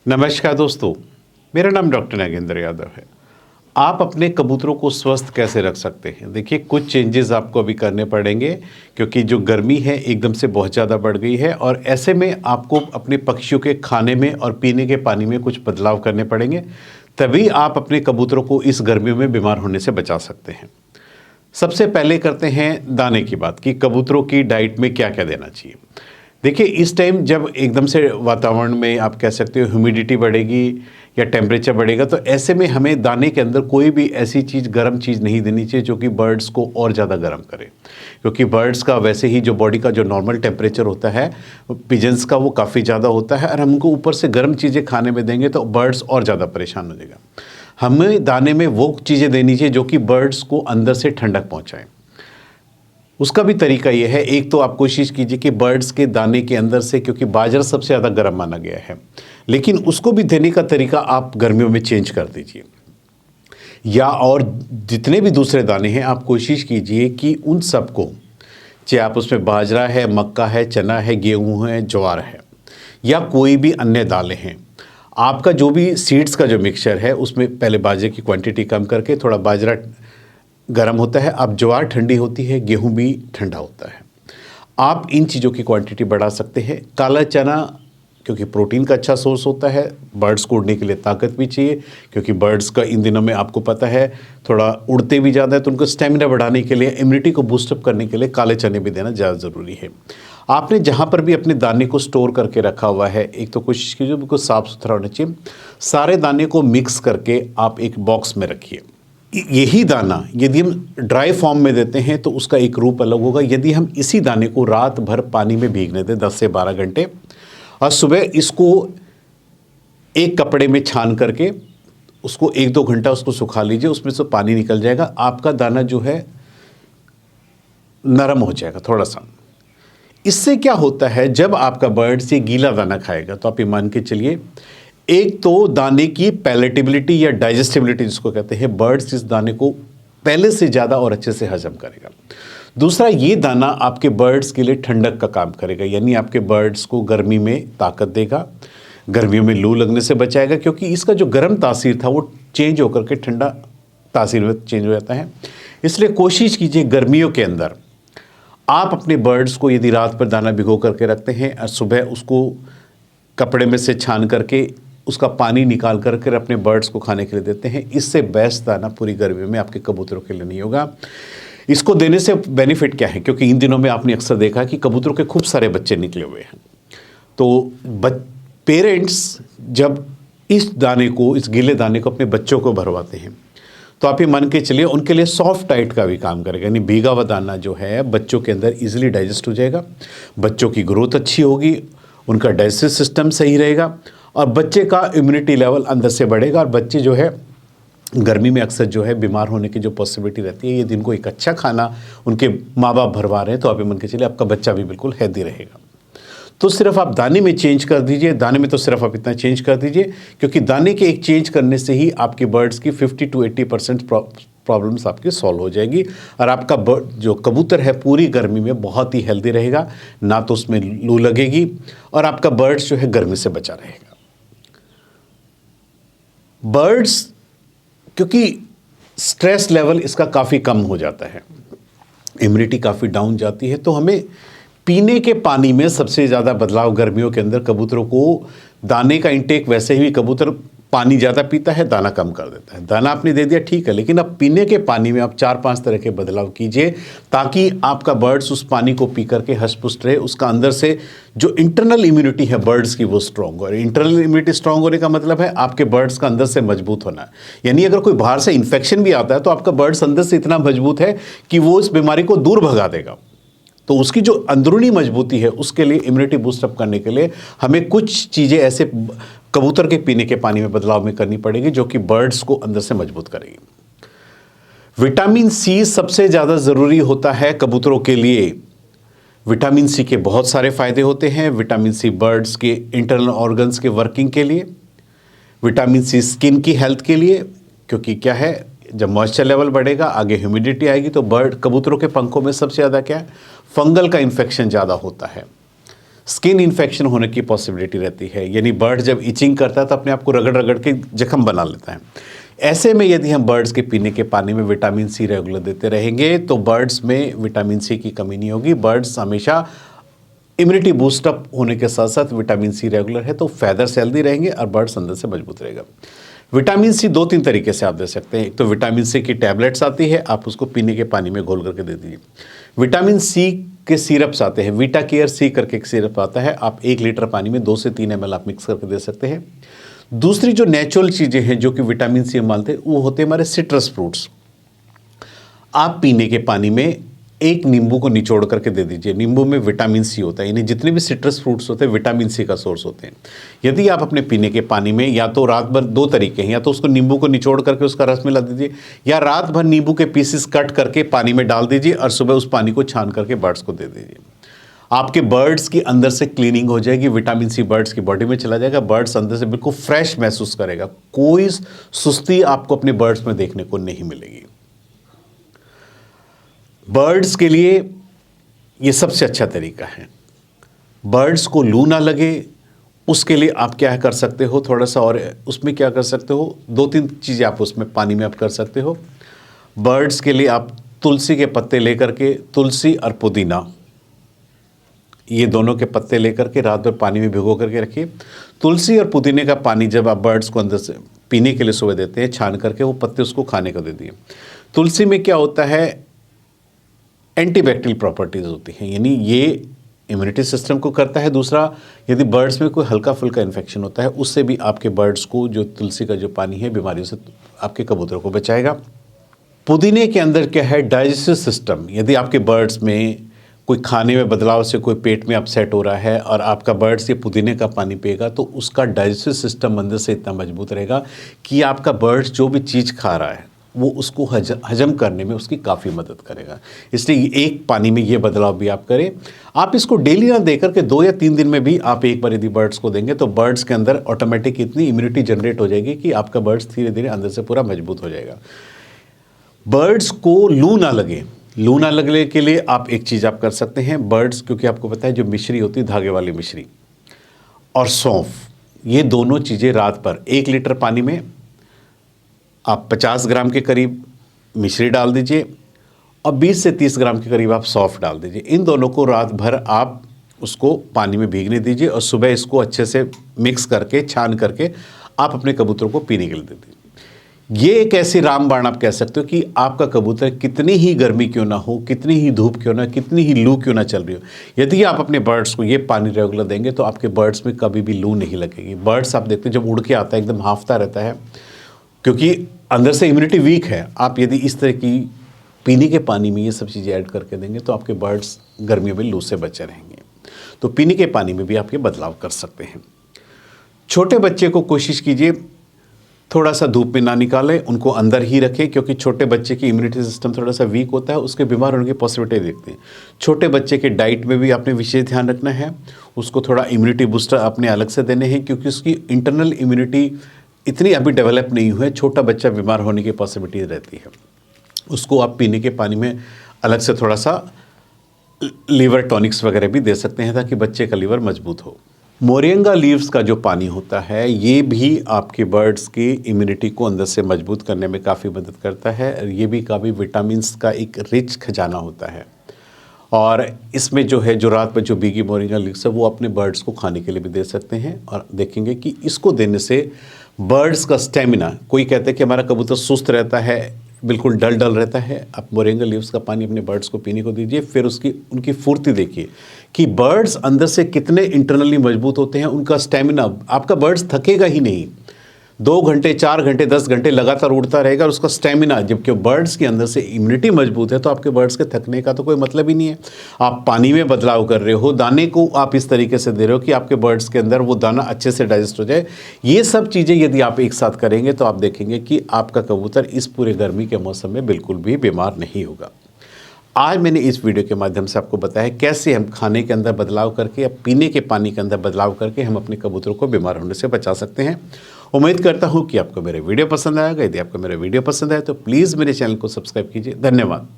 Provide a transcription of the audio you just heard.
नमस्कार दोस्तों, मेरा नाम डॉक्टर नागेंद्र यादव है। आप अपने कबूतरों को स्वस्थ कैसे रख सकते हैं? देखिए, कुछ चेंजेस आपको अभी करने पड़ेंगे क्योंकि जो गर्मी है एकदम से बहुत ज़्यादा बढ़ गई है और ऐसे में आपको अपने पक्षियों के खाने में और पीने के पानी में कुछ बदलाव करने पड़ेंगे, तभी आप अपने कबूतरों को इस गर्मियों में बीमार होने से बचा सकते हैं। सबसे पहले करते हैं दाने की बात कि कबूतरों की डाइट में क्या-क्या देना चाहिए। देखिए, इस टाइम जब एकदम से वातावरण में आप कह सकते हो ह्यूमिडिटी बढ़ेगी या टेम्परेचर बढ़ेगा, तो ऐसे में हमें दाने के अंदर कोई भी ऐसी चीज़ गर्म चीज़ नहीं देनी चाहिए जो कि बर्ड्स को और ज़्यादा गर्म करे, क्योंकि बर्ड्स का वैसे ही जो बॉडी का जो नॉर्मल टेम्परेचर होता है पिजन्स का, वो काफ़ी ज़्यादा होता है और हम उनको ऊपर से गर्म चीज़ें खाने में देंगे तो बर्ड्स और ज़्यादा परेशान हो जाएगा। हमें दाने में वो चीज़ें देनी चाहिए जो कि बर्ड्स को अंदर से ठंडक पहुँचाएँ। उसका भी तरीका ये है, एक तो आप कोशिश कीजिए कि बर्ड्स के दाने के अंदर से, क्योंकि बाजरा सबसे ज़्यादा गर्म माना गया है, लेकिन उसको भी देने का तरीका आप गर्मियों में चेंज कर दीजिए। या और जितने भी दूसरे दाने हैं आप कोशिश कीजिए कि उन सबको, चाहे आप उसमें बाजरा है, मक्का है, चना है, गेहूँ है, ज्वार है या कोई भी अन्य दालें हैं, आपका जो भी सीड्स का जो मिक्सचर है उसमें पहले बाजरे की क्वांटिटी कम करके, थोड़ा बाजरा गर्म होता है, अब ज्वार ठंडी होती है, गेहूं भी ठंडा होता है, आप इन चीज़ों की क्वांटिटी बढ़ा सकते हैं। काला चना, क्योंकि प्रोटीन का अच्छा सोर्स होता है, बर्ड्स को उड़ने के लिए ताकत भी चाहिए, क्योंकि बर्ड्स का इन दिनों में आपको पता है थोड़ा उड़ते भी ज़्यादा है, तो उनको स्टेमिना बढ़ाने के लिए, इम्यूनिटी को बूस्टअप करने के लिए काले चने भी देना ज़्यादा ज़रूरी है। आपने जहाँ पर भी अपने दाने को स्टोर करके रखा हुआ है, एक तो कोशिश कीजिए बिल्कुल साफ़ सुथरा होना चाहिए। सारे दाने को मिक्स करके आप एक बॉक्स में रखिए। यही दाना यदि हम ड्राई फॉर्म में देते हैं तो उसका एक रूप अलग होगा। यदि हम इसी दाने को रात भर पानी में भीगने दें 10 से 12 घंटे और सुबह इसको एक कपड़े में छान करके उसको 1-2 घंटा उसको सुखा लीजिए, उसमें से पानी निकल जाएगा, आपका दाना जो है नरम हो जाएगा थोड़ा सा। इससे क्या होता है, जब आपका बर्ड से गीला दाना खाएगा तो आप ये मान के चलिए, एक तो दाने की पैलेटेबिलिटी या डाइजेस्टिबिलिटी जिसको कहते हैं, बर्ड्स इस दाने को पहले से ज़्यादा और अच्छे से हजम करेगा। दूसरा, ये दाना आपके बर्ड्स के लिए ठंडक का काम करेगा, यानी आपके बर्ड्स को गर्मी में ताकत देगा, गर्मियों में लू लगने से बचाएगा, क्योंकि इसका जो गर्म तासीर था वो चेंज होकर के ठंडा तासीर में चेंज हो जाता है। इसलिए कोशिश कीजिए गर्मियों के अंदर आप अपने बर्ड्स को, यदि रात पर दाना भिगो करके रखते हैं और सुबह उसको कपड़े में से छान करके उसका पानी निकाल करके अपने बर्ड्स को खाने के लिए देते हैं, इससे बेस्ट दाना पूरी गर्मी में आपके कबूतरों के लिए नहीं होगा। इसको देने से बेनिफिट क्या है, क्योंकि इन दिनों में आपने अक्सर देखा कि कबूतरों के खूब सारे बच्चे निकले हुए हैं, तो पेरेंट्स जब इस दाने को, इस गीले दाने को अपने बच्चों को भरवाते हैं तो आप ये मान के चलिए उनके लिए सॉफ्ट डाइट का भी काम करेगा, यानी भीगा हुआ दाना जो है बच्चों के अंदर ईजिली डाइजेस्ट हो जाएगा, बच्चों की ग्रोथ अच्छी होगी, उनका डाइजेस्टिव सिस्टम सही रहेगा और बच्चे का इम्यूनिटी लेवल अंदर से बढ़ेगा। और बच्चे जो है गर्मी में अक्सर जो है बीमार होने की जो पॉसिबिलिटी रहती है, ये दिन को एक अच्छा खाना उनके माँ बाप भरवा रहे हैं तो आप ये मान के चलिए आपका बच्चा भी बिल्कुल हेल्दी रहेगा। तो सिर्फ आप दाने में चेंज कर दीजिए, दाने में तो सिर्फ आप इतना चेंज कर दीजिए, क्योंकि दाने के एक चेंज करने से ही आपके बर्ड्स की 50 to 80% प्रॉब्लम्स आपकी सॉल्व हो जाएगी और आपका जो कबूतर है पूरी गर्मी में बहुत ही हेल्दी रहेगा, ना तो उसमें लू लगेगी और आपका बर्ड्स जो है गर्मी से बचा रहेगा। बर्ड्स, क्योंकि स्ट्रेस लेवल इसका काफ़ी कम हो जाता है, इम्यूनिटी काफ़ी डाउन जाती है, तो हमें पीने के पानी में सबसे ज़्यादा बदलाव गर्मियों के अंदर, कबूतरों को दाने का इंटेक, वैसे ही कबूतर पानी ज़्यादा पीता है, दाना कम कर देता है। दाना आपने दे दिया ठीक है, लेकिन अब पीने के पानी में आप 4-5 तरह के बदलाव कीजिए ताकि आपका बर्ड्स उस पानी को पी करके हष्ट-पुष्ट रहे, उसका अंदर से जो इंटरनल इम्यूनिटी है बर्ड्स की वो स्ट्रॉन्ग हो। और इंटरनल इम्यूनिटी स्ट्रॉन्ग होने का मतलब है आपके बर्ड्स का अंदर से मजबूत होना, यानी अगर कोई बाहर से इन्फेक्शन भी आता है तो आपका बर्ड्स अंदर से इतना मजबूत है कि वो इस बीमारी को दूर भगा देगा। तो उसकी जो अंदरूनी मजबूती है उसके लिए, इम्यूनिटी बूस्टअप करने के लिए हमें कुछ चीज़ें ऐसे कबूतर के पीने के पानी में बदलाव में करनी पड़ेगी जो कि बर्ड्स को अंदर से मजबूत करेगी। विटामिन सी सबसे ज़्यादा ज़रूरी होता है कबूतरों के लिए। विटामिन सी के बहुत सारे फ़ायदे होते हैं। विटामिन सी बर्ड्स के इंटरनल ऑर्गन्स के वर्किंग के लिए, विटामिन सी स्किन की हेल्थ के लिए, क्योंकि क्या है, जब मॉइस्चर लेवल बढ़ेगा, आगे ह्यूमिडिटी आएगी तो कबूतरों के पंखों में सबसे ज़्यादा क्या है, फंगल का इन्फेक्शन ज़्यादा होता है। स्किन इन्फेक्शन होने की पॉसिबिलिटी रहती है, यानी बर्ड जब इचिंग करता है तो अपने आप को रगड़ रगड़ के जख्म बना लेता है। ऐसे में यदि हम बर्ड्स के पीने के पानी में विटामिन सी रेगुलर देते रहेंगे तो बर्ड्स में विटामिन सी की कमी नहीं होगी। बर्ड्स हमेशा इम्यूनिटी बूस्टअप होने के साथ साथ विटामिन सी रेगुलर है तो फैदर्स हेल्दी रहेंगे और बर्ड्स अंदर से मजबूत रहेगा। विटामिन सी 2-3 तरीके से आप दे सकते हैं। एक तो विटामिन सी की टैबलेट्स आती है, आप उसको पीने के पानी में घोल करके दे दीजिए। विटामिन सी के सिरप्स आते हैं, वीटा केयर सी करके एक सिरप आता है, आप 1 लीटर पानी में 2 से 3 ml आप मिक्स करके दे सकते हैं। दूसरी जो नेचुरल चीज़ें हैं जो कि विटामिन सी हम मानते हैं वो होते हैं हमारे सिट्रस फ्रूट्स। आप पीने के पानी में एक नींबू को निचोड़ करके दे दीजिए। नींबू में विटामिन सी होता है, यानी जितने भी सिट्रस फ्रूट्स होते हैं विटामिन सी का सोर्स होते हैं। यदि आप अपने पीने के पानी में या तो रात भर 2 तरीके हैं, या तो उसको नींबू को निचोड़ करके उसका रस मिला दीजिए, या रात भर नींबू के पीसेस कट करके पानी में डाल दीजिए और सुबह उस पानी को छान करके बर्ड्स को दे दीजिए। आपके बर्ड्स की अंदर से क्लीनिंग हो जाएगी, विटामिन सी बर्ड्स की बॉडी में चला जाएगा, बर्ड्स अंदर से बिल्कुल फ्रेश महसूस करेगा। कोई सुस्ती आपको अपने बर्ड्स में देखने को नहीं मिलेगी। बर्ड्स के लिए ये सबसे अच्छा तरीका है। बर्ड्स को लू ना लगे उसके लिए आप क्या कर सकते हो, थोड़ा सा और उसमें क्या कर सकते हो, 2-3 चीज़ें आप उसमें पानी में आप कर सकते हो। बर्ड्स के लिए आप तुलसी के पत्ते लेकर के, तुलसी और पुदीना ये दोनों के पत्ते लेकर के रात भर पानी में भिगो करके रखिए। तुलसी और पुदीने का पानी जब आप बर्ड्स को अंदर से पीने के लिए सुबह देते हैं, छान करके वो पत्ते उसको खाने को दे दिए। तुलसी में क्या होता है, एंटीबैक्टीरियल प्रॉपर्टीज़ होती हैं, यानी ये इम्यूनिटी सिस्टम को करता है। दूसरा, यदि बर्ड्स में कोई हल्का फुल्का इन्फेक्शन होता है उससे भी आपके बर्ड्स को जो तुलसी का जो पानी है बीमारियों से आपके कबूतरों को बचाएगा। पुदीने के अंदर क्या है, डाइजेस्टिव सिस्टम। यदि आपके बर्ड्स में कोई खाने में बदलाव से कोई पेट में अपसेट हो रहा है और आपका बर्ड्स ये पुदीने का पानी पिएगा तो उसका डाइजेस्टिव सिस्टम अंदर से इतना मजबूत रहेगा कि आपका बर्ड्स जो भी चीज़ खा रहा है वो उसको हजम करने में उसकी काफ़ी मदद करेगा। इसलिए एक पानी में ये बदलाव भी आप करें। आप इसको डेली ना दे करके 2 या 3 दिन में भी आप एक बार यदि बर्ड्स को देंगे तो बर्ड्स के अंदर ऑटोमेटिक इतनी इम्यूनिटी जनरेट हो जाएगी कि आपका बर्ड्स धीरे धीरे अंदर से पूरा मजबूत हो जाएगा। बर्ड्स को लू ना लगे, लू ना लगने के लिए आप एक चीज़ आप कर सकते हैं। बर्ड्स, क्योंकि आपको पता है जो मिश्री होती है धागे वाली मिश्री और सौंफ, ये दोनों चीज़ें रात भर 1 लीटर पानी में आप 50 ग्राम के करीब मिश्री डाल दीजिए और 20 से 30 ग्राम के करीब आप सौंफ डाल दीजिए। इन दोनों को रात भर आप उसको पानी में भीगने दीजिए और सुबह इसको अच्छे से मिक्स करके छान करके आप अपने कबूतरों को पीने के लिए दे दीजिए। ये एक ऐसी रामबाण आप कह सकते हो कि आपका कबूतर कितनी ही गर्मी क्यों ना हो, कितनी ही धूप क्यों ना, कितनी ही लू क्यों ना चल रही हो, यदि आप अपने बर्ड्स को ये पानी रेगुलर देंगे तो आपके बर्ड्स में कभी भी लू नहीं लगेगी। बर्ड्स आप देखते हैं जब उड़ के आता है एकदम हांफता रहता है क्योंकि अंदर से इम्यूनिटी वीक है। आप यदि इस तरह की पीने के पानी में ये सब चीज़ें ऐड करके देंगे तो आपके बर्ड्स गर्मियों में लू से बचे रहेंगे। तो पीने के पानी में भी आप ये बदलाव कर सकते हैं। छोटे बच्चे को कोशिश कीजिए थोड़ा सा धूप में ना निकालें, उनको अंदर ही रखें क्योंकि छोटे बच्चे की इम्यूनिटी सिस्टम थोड़ा सा वीक होता है, उसके बीमार होने की पॉसिबिलिटी देखते हैं। छोटे बच्चे के डाइट में भी आपने विशेष ध्यान रखना है, उसको थोड़ा इम्यूनिटी बूस्टर अपने अलग से देने हैं क्योंकि उसकी इंटरनल इम्यूनिटी इतनी अभी डेवलप नहीं हुई है, छोटा बच्चा बीमार होने की पॉसिबिलिटी रहती है। उसको आप पीने के पानी में अलग से थोड़ा सा लीवर टॉनिक्स वगैरह भी दे सकते हैं ताकि बच्चे का लीवर मजबूत हो। मोरिंगा लीव्स का जो पानी होता है ये भी आपके बर्ड्स की इम्यूनिटी को अंदर से मजबूत करने में काफ़ी मदद करता है। ये भी काफ़ी विटामिन्स का एक रिच खजाना होता है और इसमें जो है जो रात में जो भीगी मोरिंगा लीव्स है वो अपने बर्ड्स को खाने के लिए भी दे सकते हैं और देखेंगे कि इसको देने से बर्ड्स का स्टेमिना, कोई कहते हैं कि हमारा कबूतर सुस्त रहता है, बिल्कुल डल रहता है, आप मोरिंगा लीव्स का पानी अपने बर्ड्स को पीने को दीजिए, फिर उनकी फुर्ती देखिए कि बर्ड्स अंदर से कितने इंटरनली मजबूत होते हैं। उनका स्टेमिना, आपका बर्ड्स थकेगा ही नहीं, 2 घंटे 4 घंटे 10 घंटे लगातार उड़ता रहेगा और उसका स्टेमिना, जबकि बर्ड्स के अंदर से इम्यूनिटी मजबूत है तो आपके बर्ड्स के थकने का तो कोई मतलब ही नहीं है। आप पानी में बदलाव कर रहे हो, दाने को आप इस तरीके से दे रहे हो कि आपके बर्ड्स के अंदर वो दाना अच्छे से डाइजेस्ट हो जाए। ये सब चीज़ें यदि आप एक साथ करेंगे तो आप देखेंगे कि आपका कबूतर इस पूरे गर्मी के मौसम में बिल्कुल भी बीमार नहीं होगा। आज मैंने इस वीडियो के माध्यम से आपको बताया कैसे हम खाने के अंदर बदलाव करके या पीने के पानी के अंदर बदलाव करके हम अपने कबूतरों को बीमार होने से बचा सकते हैं। उम्मीद करता हूँ कि आपको मेरे वीडियो पसंद आएगा। यदि आपको मेरा वीडियो पसंद आए तो प्लीज़ मेरे चैनल को सब्सक्राइब कीजिए। धन्यवाद।